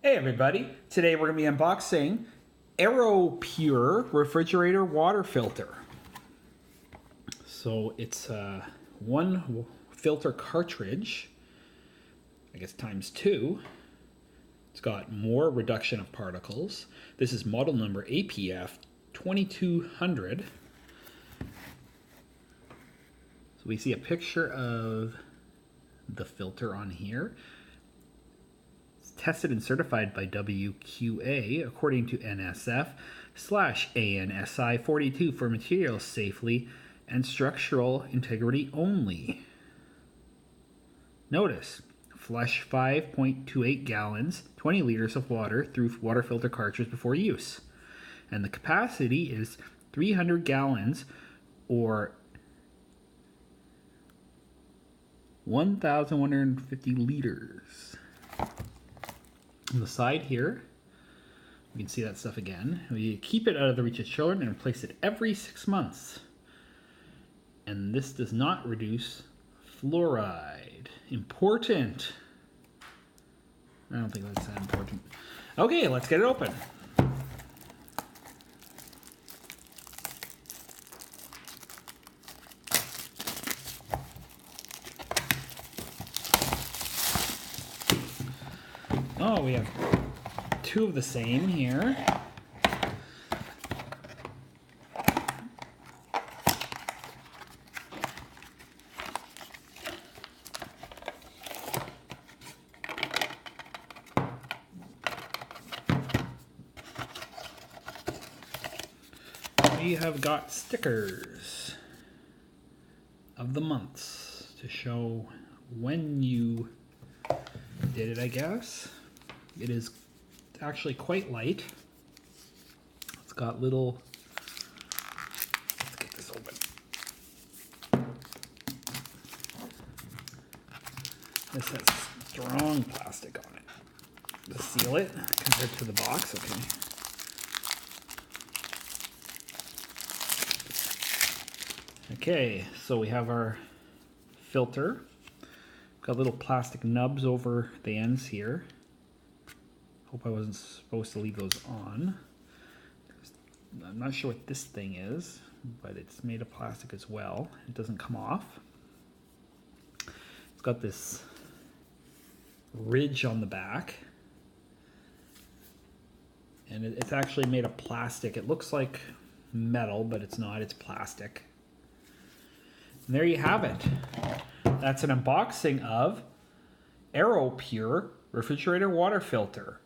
Hey everybody, today we're going to be unboxing Arrowpure refrigerator water filter. So it's one filter cartridge, I guess times two. It's got more reduction of particles. This is model number APF 2200. So we see a picture of the filter on here. Tested and certified by WQA according to NSF/ANSI 42 for materials safely and structural integrity only. Notice, flush 5.28 gallons, 20 liters of water through water filter cartridge before use. And the capacity is 300 gallons or 1,150 liters. On the side here, we can see that stuff again. We keep it out of the reach of children and replace it every 6 months. And this does not reduce fluoride. Important. I don't think that's that important. Okay, let's get it open. Oh, we have two of the same here. We have got stickers of the months to show when you did it, I guess. It is actually quite light. It's got little, let's get this open. This has strong plastic on it to seal it compared to the box. Okay. Okay, so we have our filter. Got little plastic nubs over the ends here. Hope I wasn't supposed to leave those on. I'm not sure what this thing is, but it's made of plastic as well. It doesn't come off. It's got this ridge on the back. And it's actually made of plastic. It looks like metal, but it's not. It's plastic. And there you have it. That's an unboxing of Arrowpure refrigerator water filter.